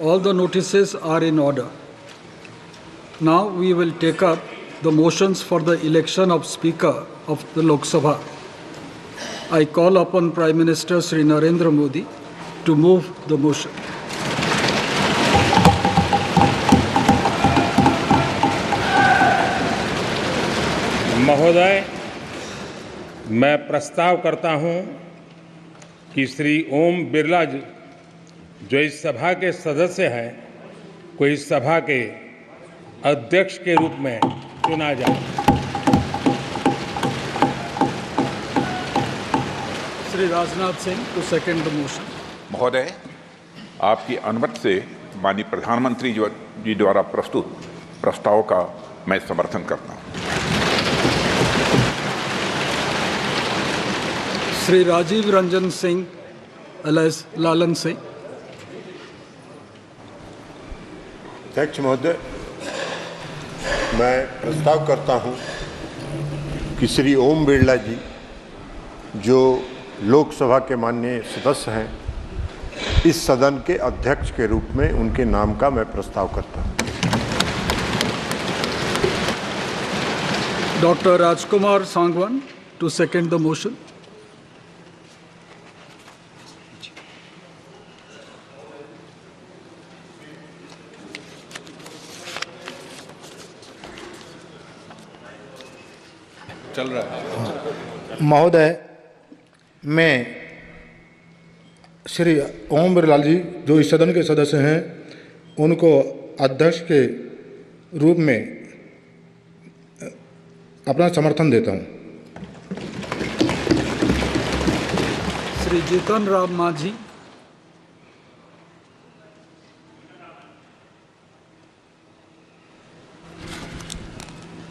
All the notices are in order. Now we will take up the motions for the election of Speaker of the Lok Sabha. I call upon Prime Minister Shri Narendra Modi to move the motion. महोदय, मैं प्रस्ताव करता हूं कि श्री ओम बिरला जी, जो इस सभा के सदस्य हैं, को इस सभा के अध्यक्ष के रूप में चुना जाए। Shri Rajnath Singh to second the motion. महोदय, आपकी अनुमति से माननीय प्रधानमंत्री जी द्वारा प्रस्तुत प्रस्ताव का मैं समर्थन करता हूं। श्री राजीव रंजन सिंह एलएस लालन सिंह। अध्यक्ष महोदय, मैं प्रस्ताव करता हूं कि श्री ओम बिरला जी, जो लोकसभा के माननीय सदस्य हैं, इस सदन के अध्यक्ष के रूप में उनके नाम का मैं प्रस्ताव करता हूं। Doctor Rajkumar Sangwan to second the motion. चल रहा है। महोदय, मैं श्री ओम बिरला जी, जो इस सदन के सदस्य हैं, उनको अध्यक्ष के रूप में अपना समर्थन देता हूं। श्री जीतन राम मांझी।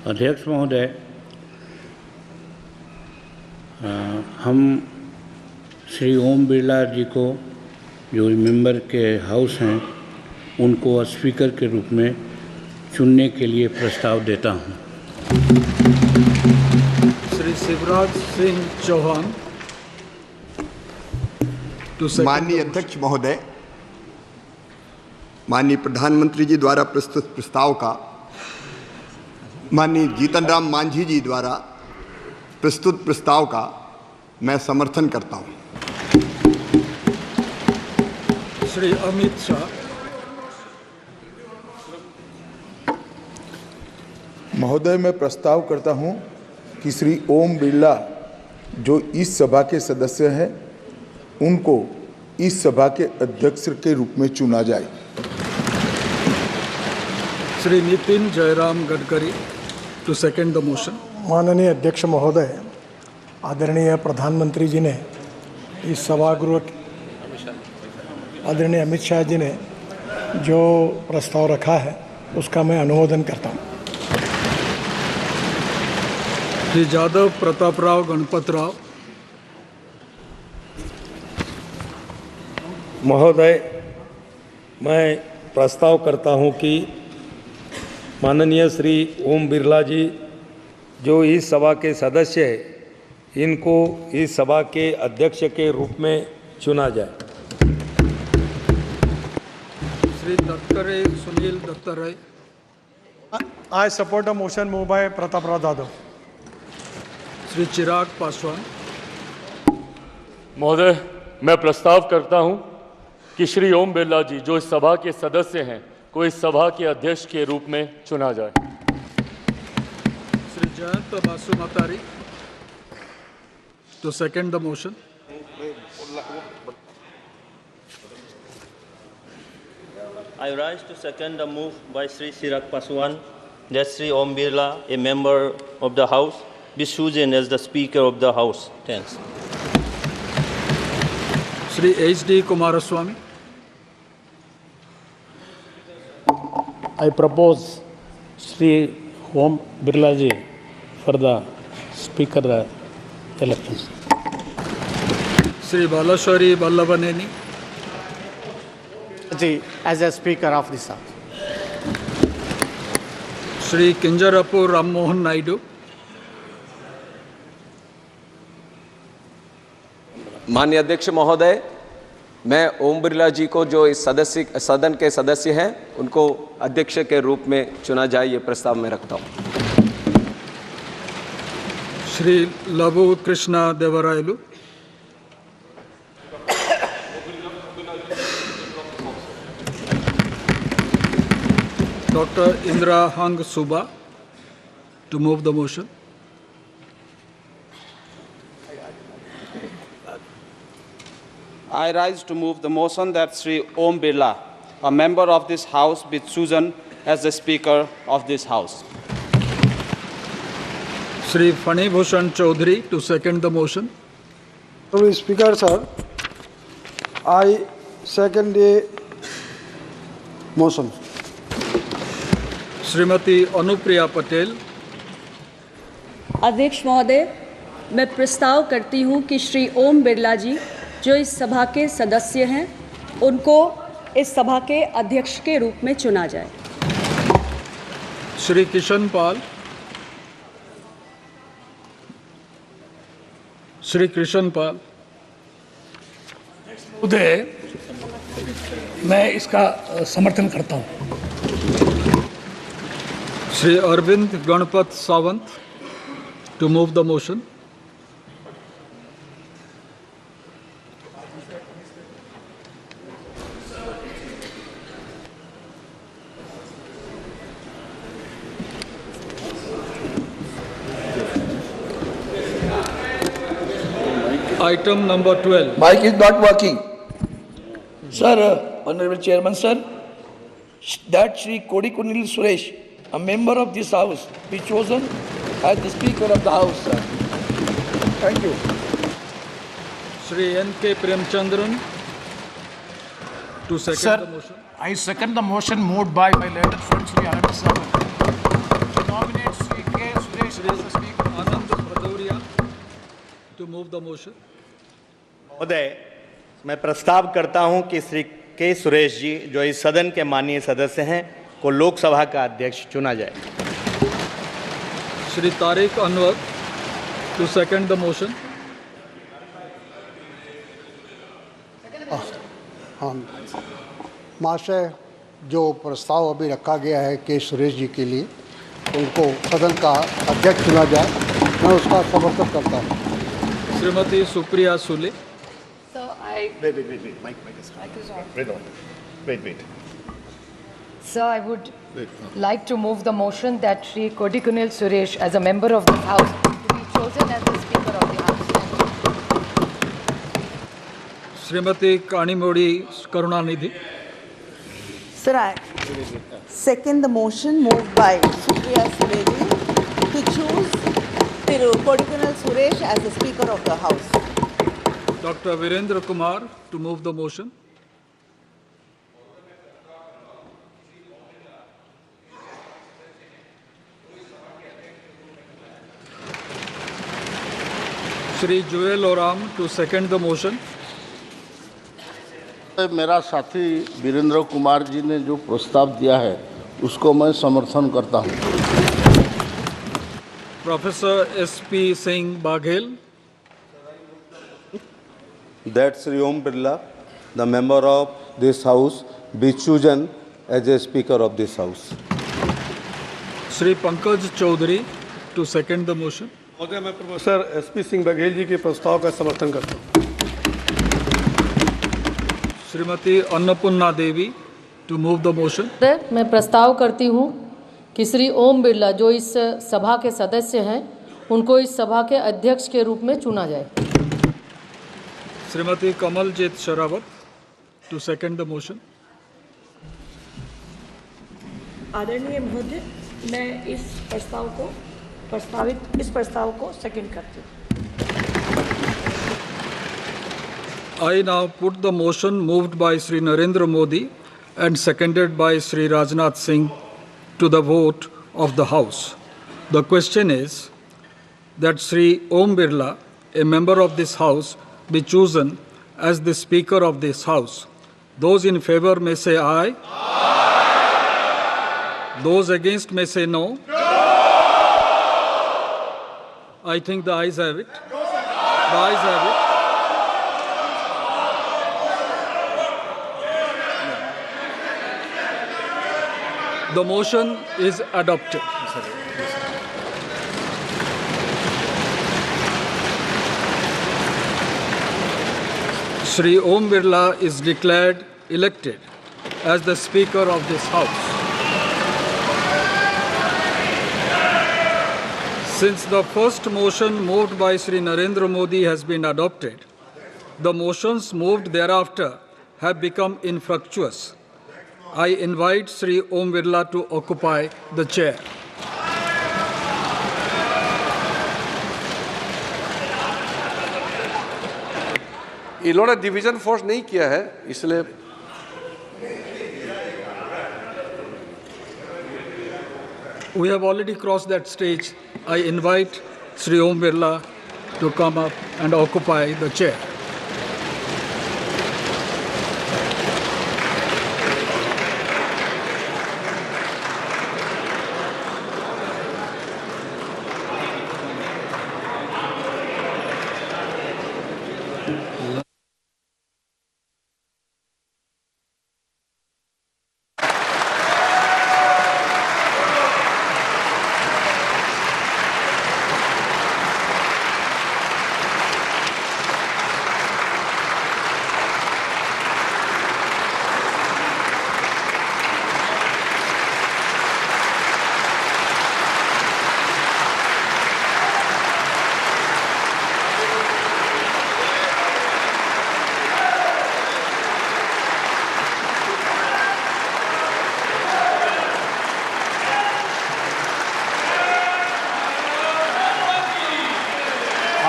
अध्यक्ष महोदय, हम श्री ओम बिरला जी को, जो मेंबर के हाउस हैं, उनको स्पीकर के रूप में चुनने के लिए प्रस्ताव देता हूं। Shri Shivraj Singh Chouhan to second. माननीय अध्यक्ष महोदय, माननीय प्रधानमंत्री जी द्वारा प्रस्तुत प्रस्ताव का माननीय जीतन राम मांझी जी द्वारा प्रस्तुत प्रस्ताव का मैं समर्थन करता हूं। श्री अमित शाह। महोदय, मैं प्रस्ताव करता हूं कि श्री ओम बिरला, जो इस सभा के सदस्य हैं, उनको इस सभा के अध्यक्ष के रूप में चुना जाए। Shri Nitin Jairam Gadkari to second the motion. माननीय अध्यक्ष महोदय, आदरणीय प्रधानमंत्री जी ने इस सभागृह, आदरणीय अमित शाह जी ने जो प्रस्ताव रखा है, उसका मैं अनुमोदन करता हूँ। श्री जादव प्रताप राव गणपत राव। महोदय, मैं प्रस्ताव करता हूं कि माननीय श्री ओम बिरला जी, जो इस सभा के सदस्य हैं, इनको इस सभा के अध्यक्ष के रूप में चुना जाए। Shri Dattare Sunil Dattaray. I support the motion move by Pratap Rao Jadhav. Shri Chirag Paswan. महोदय, मैं प्रस्ताव करता हूं कि श्री ओम बिरला जी, जो इस सभा के सदस्य हैं, को इस सभा के अध्यक्ष के रूप में चुना जाए। Shri Jayant Basumatary to second the motion. I rise to second the move by Sri Chirag Paswan that Sri Om Birla, a member of the House, be chosen as the Speaker of the House. Thanks. Shri HD Kumaraswamy। I propose Sri Om Birla ji for the Speaker elections. Shri Balashowry Vallabhaneni ji as a Speaker of this House. Shri Kinjarapu Ram Mohan Naidu. माननीय अध्यक्ष महोदय, मैं ओम बिरला जी को जो इस सदन के सदस्य हैं उनको अध्यक्ष के रूप में चुना जाए, ये प्रस्ताव मैं रखता हूँ। श्री लघु Krishna Devarayalu. Dr. Indra Hang Suba to move the motion. I rise to move the motion that Sri Om Birla, a member of this House, be chosen as the Speaker of this House. Shri Fani Bhushan Chaudhary to second the motion. Honorable Speaker, sir, I second the motion. Shrimati Anupriya Patel. अध्यक्ष महोदय, मैं प्रस्ताव करती हूं कि श्री ओम बिरला जी जो इस सभा के सदस्य हैं उनको इस सभा के अध्यक्ष के रूप में चुना जाए। श्री किशन पाल। श्री कृष्ण पाल। महोदय, मैं इसका समर्थन करता हूं। Shri Arvind Ganpat Sawant to move the motion. Item number 12. Mic is not working. Sir, Honorable Chairman, sir, that Shri Kodikunil Suresh, a member of this House, be chosen as the Speaker of the House, sir. Thank you. Shri N.K. Premchandran to second the motion. I second the motion moved by my learned friend Shri Anand Sawan to nominate Shri K. Suresh as the Speaker. Anand Bhadoria to move the motion. महोदय, मैं प्रस्ताव करता हूं कि श्री के सुरेश जी जो इस सदन के माननीय सदस्य हैं को लोकसभा का अध्यक्ष चुना जाए। Shri Tariq Anwar to second the motion. हाँ, महाशय, जो प्रस्ताव अभी रखा गया है के सुरेश जी के लिए, उनको सदन का अध्यक्ष चुना जाए, मैं उसका समर्थन करता हूँ। Shrimati Supriya Sule. Wait. Sir, I would like to move the motion that Shri Kodikunil Suresh, as a member of this House, to be chosen as the Speaker of the House. Shrimati कानीमोड़ी Karunanidhi. Sir, I second the motion moved by Supriya Suleji to choose Kodikunil Suresh as the Speaker of the House. Dr. Virendra Kumar to move the motion. Shri Joel Oram to second the motion. मेरा साथी वीरेंद्र कुमार जी ने जो प्रस्ताव दिया है उसको मैं समर्थन करता हूं। Professor S.P. Singh Baghel. That Sri Om Birla, the member of this House, be chosen as a Speaker of this House. Shri Pankaj Chaudhary to second the motion. महोदय, मैं प्रोफेसर एसपी सिंह बघेल जी के प्रस्ताव का समर्थन करता हूँ। श्रीमती अन्नपूर्णा देवी to move the motion. मैं प्रस्ताव करती हूँ कि श्री ओम बिरला जो इस सभा के सदस्य हैं उनको इस सभा के अध्यक्ष के रूप में चुना जाए। Shrimati Kamaljeet Sherawat to second the motion. आदरणीय महोदय, मैं इस प्रस्ताव को सेकंड करती हूँ। I now put the motion moved by Shri Narendra Modi and seconded by Shri Rajnath Singh to the vote of the House. The question is that Shri Om Birla, a member of this House, be chosen as the Speaker of this House. Those in favor may say aye. Aye. Those against may say no. No. I think the ayes have it. The ayes have it. The motion is adopted. Shri Om Birla is declared elected as the Speaker of this House. Since the first motion moved by Shri Narendra Modi has been adopted, the motions moved thereafter have become infructuous. I invite Shri Om Birla to occupy the chair. इन्होंने division force नहीं किया है, इसलिए We have already crossed that stage. I invite Shri Om Birla to come up and occupy the chair.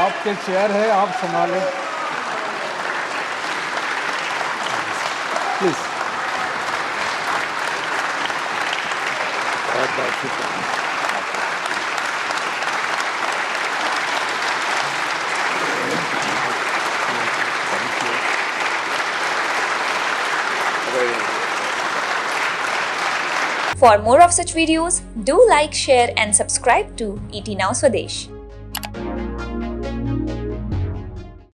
आपके chair है, आप संभालें please. For more of such videos, do like, share and subscribe to ET Now Swadesh.